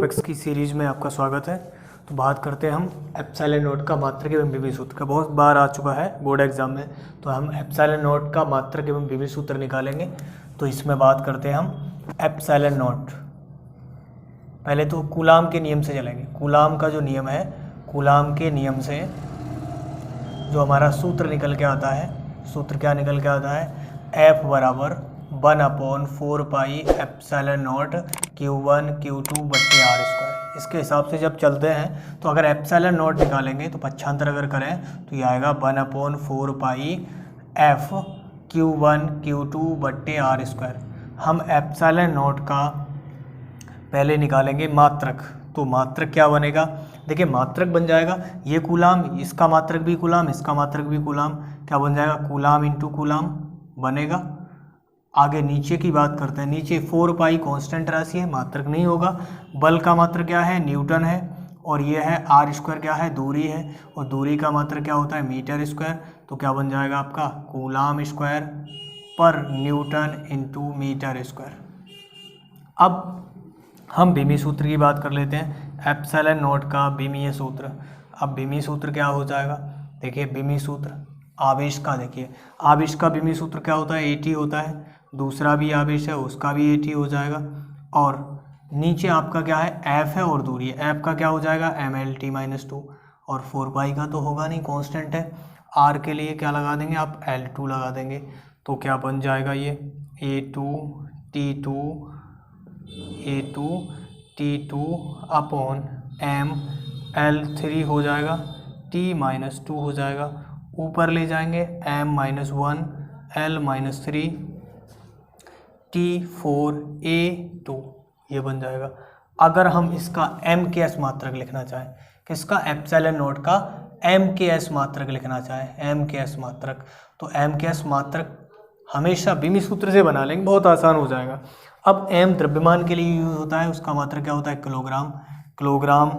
Topics की series में आपका स्वागत है। तो बात करते हैं हम एप्सिलॉन नॉट का मात्रक एवं विभव सूत्र का। बहुत बार आ चुका है बोर्ड एग्जाम में, तो हम एप्सिलॉन नॉट का मात्रक एवं विभव सूत्र निकालेंगे। तो इसमें बात करते हैं हम एप्सिलॉन नॉट। पहले तो कूलाम के नियम से चलेंगे। कूलाम का जो नियम है, कूलाम के नियम से जो हमारा सूत्र निकल के आता है, सूत्र क्या निकल के आता है, F बराबर 1/4 pi epsilon not Q1 Q2 बट्टे R स्क्वायर। इसके हिसाब से जब चलते हैं तो अगर एप्सिलॉन नॉट निकालेंगे तो पक्षांतर अगर करें तो ये आएगा 1/4 पाई F Q1 Q2 बट्टे R स्क्वायर। हम एप्सिलॉन नॉट का पहले निकालेंगे मात्रक। तो मात्रक क्या बनेगा, देखिए मात्रक बन जाएगा ये कूलाम, इसका मात्रक भी कूलाम, इसका मात्रक भी कूलाम, क्या बन जाएगा कूलाम इंटू कूलाम बनेगा। आगे नीचे की बात करते हैं। नीचे 4 पाई कांस्टेंट राशि है, मात्रक नहीं होगा। बल का मात्रक क्या है, न्यूटन है, और ये है आर स्क्वायर क्या है, दूरी है, और दूरी का मात्रक क्या होता है, मीटर स्क्वायर। तो क्या बन जाएगा आपका कूलाम स्क्वायर पर न्यूटन इंटू मीटर स्क्वायर। अब हम बीमी सूत्र की बात कर लेते हैं, एप्सिलॉन नॉट का बीमीय सूत्र। अब बीमी सूत्र क्या हो जाएगा, देखिए बीमी सूत्र आवेश का, देखिए आवेश का बीमी सूत्र क्या होता है, AT होता है। दूसरा भी आवेश है उसका भी AT हो जाएगा। और नीचे आपका क्या है, F है और दूरी है। F का क्या हो जाएगा, MLT-2, और 4 पाई का तो होगा नहीं, कांस्टेंट है। R के लिए क्या लगा देंगे आप, L2 लगा देंगे। तो क्या बन जाएगा ये A2 अपॉन ML3 हो जाएगा, T-2 हो जाएगा। ऊपर ले जाएंगे M-1 L-3 T4A2 ये बन जाएगा। अगर हम इसका MKS मात्रक लिखना चाहें, किसका, एप्सिलॉन नॉट का MKS मात्रक लिखना चाहें, MKS मात्रक, तो MKS मात्रक हमेशा बीमी सूत्र से बना लेंगे, बहुत आसान हो जाएगा। अब M द्रव्यमान के लिए यूज होता है, उसका मात्रक क्या होता है, किलोग्राम, किलोग्राम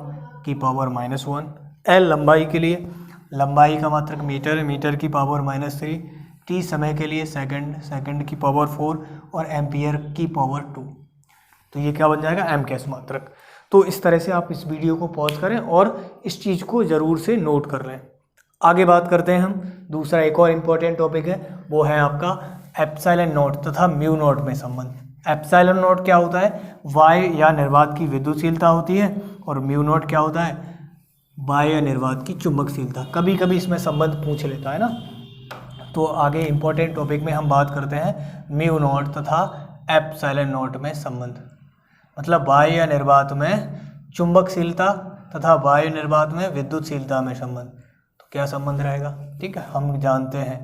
की पावर -1। L लंबाई के लिए, लंबाई का मात्रक मीटर है, मीटर की पावर -3। T समय के लिए सेकंड, सेकंड की पावर 4, और एम्पियर की पावर 2। तो ये क्या बन जाएगा, MKS मात्रक। तो इस तरह से आप इस वीडियो को पॉज करें और इस चीज़ को ज़रूर से नोट कर लें। आगे बात करते हैं हम, दूसरा एक और इम्पोर्टेंट टॉपिक है, वो है आपका एप्सिलॉन नॉट तथा म्यू नॉट में संबंध। एप्सिलॉन नॉट क्या होता है, वाय या निर्वात की विद्युतशीलता होती है, और म्यू नॉट क्या होता है, वाय या निर्वात की चुंबकशीलता। कभी कभी इसमें संबंध पूछ लेता है ना। तो आगे इम्पोर्टेंट टॉपिक में हम बात करते हैं म्यू नॉट तथा एप्सिलॉन नॉट में संबंध। मतलब वाय या निर्वात में चुंबकशीलता तथा वायु निर्वात में विद्युतशीलता में संबंध। तो क्या संबंध रहेगा, ठीक है। हम जानते हैं,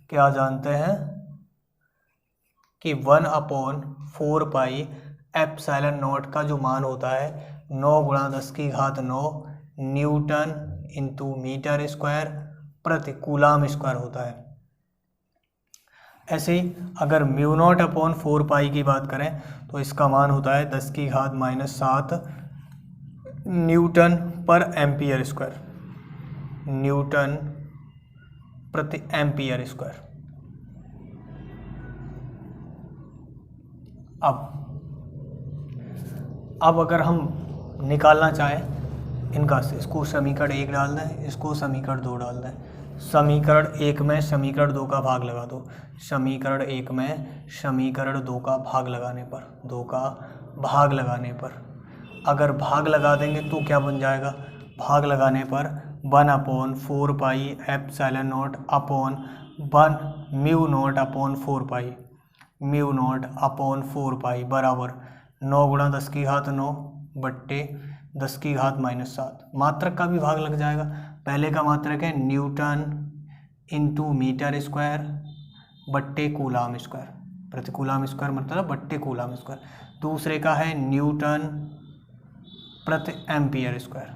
क्या जानते हैं कि 1/4 पाई एप्सिलॉन नॉट का जो मान होता है 9 × 10⁹ न्यूटन इंटू मीटर स्क्वायर प्रति कूलाम स्क्वायर होता है। ऐसे ही अगर म्यू नॉट अपॉन 4 पाई की बात करें तो इसका मान होता है 10⁻⁷ न्यूटन पर एम्पियर स्क्वायर, न्यूटन प्रति एम्पियर स्क्वायर। अब अगर हम निकालना चाहें इनका, इसको समीकरण 1 डाल दें, इसको समीकरण 2 डाल दें। समीकरण 1 में समीकरण 2 का भाग लगा दो, समीकरण 1 में समीकरण 2 का भाग लगाने पर, 2 का भाग लगाने पर अगर भाग लगा देंगे तो क्या बन जाएगा, भाग लगाने पर 1/4 pi epsilon not upon 1 mu naught upon 4 pi, mu naught upon 4 पाई बराबर 9 × 10⁹ बट्टे 10⁻⁷। मात्रक का भी भाग लग जाएगा। पहले का मात्रक है न्यूटन इंटू मीटर स्क्वायर बट्टे कूलाम स्क्वायर, प्रति कूलाम स्क्वायर मतलब बट्टे कूलाम स्क्वायर। दूसरे का है न्यूटन प्रति एम्पियर स्क्वायर,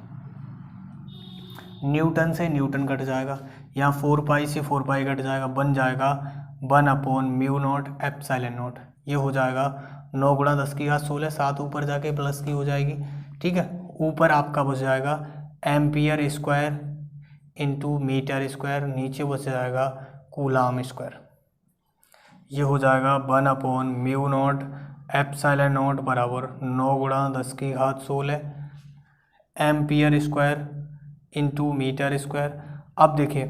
न्यूटन से न्यूटन कट जाएगा, यहाँ 4 पाई से 4 पाई कट जाएगा, बन जाएगा 1/म्यू नॉट एप्सिलॉन नॉट। ये हो जाएगा 9 × 10⁻16, 7 ऊपर जाके प्लस की हो जाएगी, ठीक है। ऊपर आपका बच जाएगा ampere square into metre square, नीचे बच जाएगा कूलाम स्क्वायर। ये हो जाएगा 1/म्यू नॉट एप्सिलॉन नॉट बराबर 9 × 10⁻16 ampere square into metre square. अब देखिए,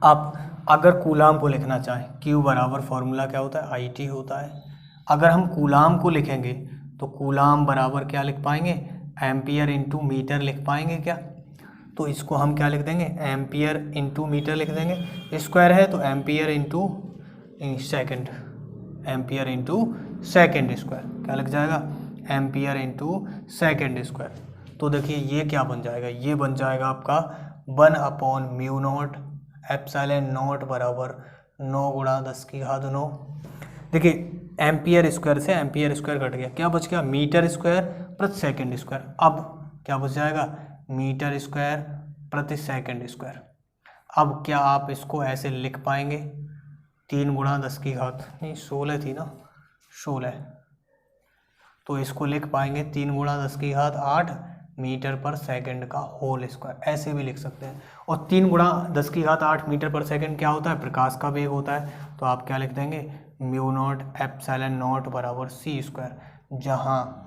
आप अगर कूलाम को लिखना चाहें, Q बराबर फॉर्मूला क्या होता है, IT होता है। अगर हम कूलाम को लिखेंगे तो कूलाम बराबर क्या लिख पाएंगे, एम्पियर इंटू मीटर लिख पाएंगे क्या। तो इसको हम क्या लिख देंगे, एम्पियर इंटू मीटर लिख देंगे। स्क्वायर है तो ampere into second, ampere into second square क्या लग जाएगा, एम्पियर इंटू सेकेंड स्क्वायर। तो देखिए ये क्या बन जाएगा, ये बन जाएगा आपका 1/μ0 एप्सिलॉन नॉट बराबर 9 गुणा 10⁻9। देखिए एम्पियर स्क्वायर से एम्पियर स्क्वायर कट गया, क्या बच गया, मीटर स्क्वायर प्रति सेकंड स्क्वायर। अब क्या बच जाएगा, मीटर स्क्वायर प्रति सेकंड स्क्वायर। अब क्या आप इसको ऐसे लिख पाएंगे, 3 गुणा 10⁻, नहीं 16 थी ना, 16, तो इसको लिख पाएंगे 3 गुणा 10⁸ मीटर पर सेकंड का होल स्क्वायर, ऐसे भी लिख सकते हैं। और 3 गुणा 10⁸ मीटर पर सेकंड क्या होता है, प्रकाश का वेग होता है। तो आप क्या लिख देंगे, μ0 एप्सिलॉन नॉट बराबर c स्क्वायर, जहाँ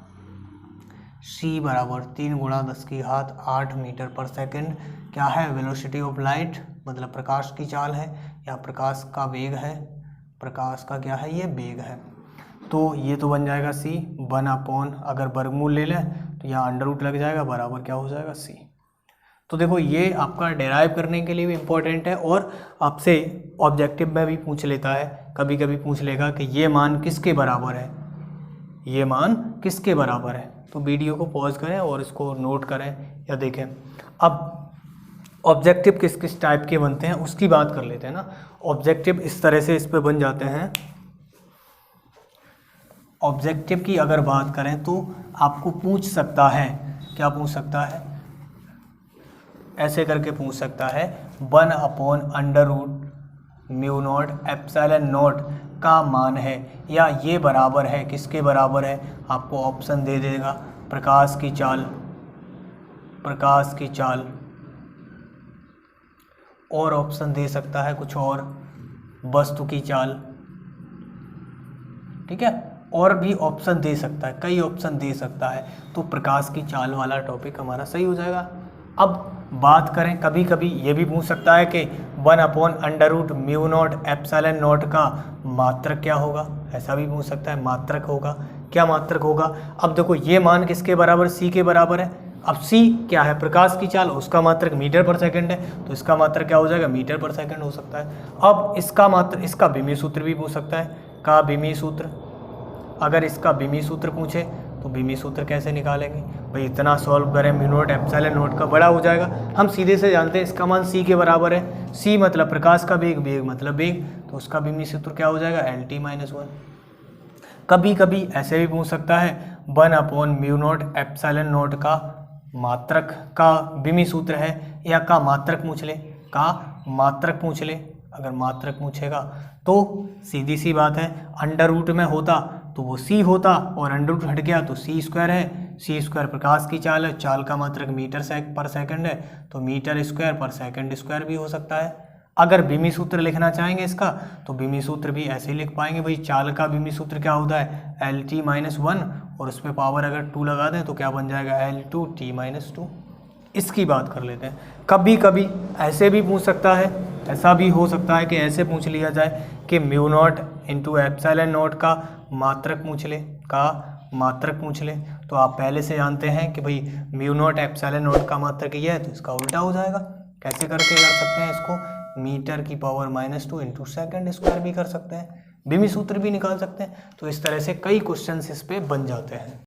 c बराबर 3 गुणा 10⁸ मीटर पर सेकंड क्या है, वेलोसिटी ऑफ लाइट, मतलब प्रकाश की चाल है या प्रकाश का वेग है, प्रकाश का क्या है, ये वेग है। तो ये तो बन जाएगा c 1/, अगर वर्गमूल ले लें तो यहाँ अंडर रूट लग जाएगा, बराबर क्या हो जाएगा c। तो देखो ये आपका डेराइव करने के लिए भी इम्पोर्टेंट है और आपसे ऑब्जेक्टिव में भी पूछ लेता है, कभी कभी पूछ लेगा कि ये मान किसके बराबर है, ये मान किसके बराबर है। तो वीडियो को पॉज करें और इसको नोट करें या देखें। अब ऑब्जेक्टिव किस किस टाइप के बनते हैं उसकी बात कर लेते हैं ना। ऑब्जेक्टिव इस तरह से इस पे बन जाते हैं। ऑब्जेक्टिव की अगर बात करें तो आपको पूछ सकता है, क्या पूछ सकता है, ऐसे करके पूछ सकता है 1/√μ0 एप्सिलॉन नॉट का मान है, या ये बराबर है, किसके बराबर है, आपको ऑप्शन दे देगा, प्रकाश की चाल, प्रकाश की चाल, और ऑप्शन दे सकता है कुछ और, वस्तु की चाल, ठीक है, और भी ऑप्शन दे सकता है, कई ऑप्शन दे सकता है। तो प्रकाश की चाल वाला टॉपिक हमारा सही हो जाएगा। अब बात करें, कभी कभी ये भी पूछ सकता है कि 1/√μ0 एप्सिलॉन नॉट का मात्रक क्या होगा, ऐसा भी पूछ सकता है, मात्रक होगा, क्या मात्रक होगा। अब देखो ये मान किसके बराबर, c के बराबर है। अब c क्या है, प्रकाश की चाल, उसका मात्रक मीटर पर सेकंड है, तो इसका मात्रक क्या हो जाएगा, मीटर पर सेकंड हो सकता है। अब इसका मात्रक, इसका विमीय सूत्र भी पूछ सकता है, का विमीय सूत्र, अगर इसका विमीय सूत्र पूछे तो विमीय सूत्र कैसे निकालेंगे भाई, इतना सॉल्व करें, μ0 एप्सिलॉन नॉट का बड़ा हो जाएगा। हम सीधे से जानते हैं इसका मान c के बराबर है, c मतलब प्रकाश का वेग, वेग मतलब वेग, तो उसका विमीय सूत्र क्या हो जाएगा, LT-1। कभी कभी ऐसे भी पूछ सकता है 1/μ0 एप्सिलॉन नॉट का मात्रक का विमीय सूत्र है, या का मात्रक पूछ ले, का मात्रक पूछ ले। अगर मात्रक पूछेगा तो सीधी सी बात है, अंडर रूट में होता तो वो c होता, और अंडर रूट हट गया तो c स्क्वायर है, c स्क्वायर प्रकाश की चाल है, चाल का मात्रक मीटर पर सेकंड है, तो मीटर स्क्वायर पर सेकंड स्क्वायर भी हो सकता है। अगर विमीय सूत्र लिखना चाहेंगे इसका, तो विमीय सूत्र भी ऐसे ही लिख पाएंगे भाई, चाल का विमीय सूत्र क्या होता है, LT-1, और उस पर पावर अगर 2 लगा दें तो क्या बन जाएगा, L2T-2। इसकी बात कर लेते हैं। कभी कभी ऐसे भी पूछ सकता है, ऐसा भी हो सकता है कि ऐसे पूछ लिया जाए कि μ0 इंटू एप्सिलॉन नॉट का मात्रक पूछ ले, का मात्रक पूछ ले। तो आप पहले से जानते हैं कि भाई μ0 एप्सिलॉन नॉट का मात्रक ये है, तो इसका उल्टा हो जाएगा। कैसे करके कर सकते हैं इसको, मीटर की पावर -2 इंटू सेकेंड स्क्वायर भी कर सकते हैं, विमीय सूत्र भी निकाल सकते हैं। तो इस तरह से कई क्वेश्चन इस पे बन जाते हैं।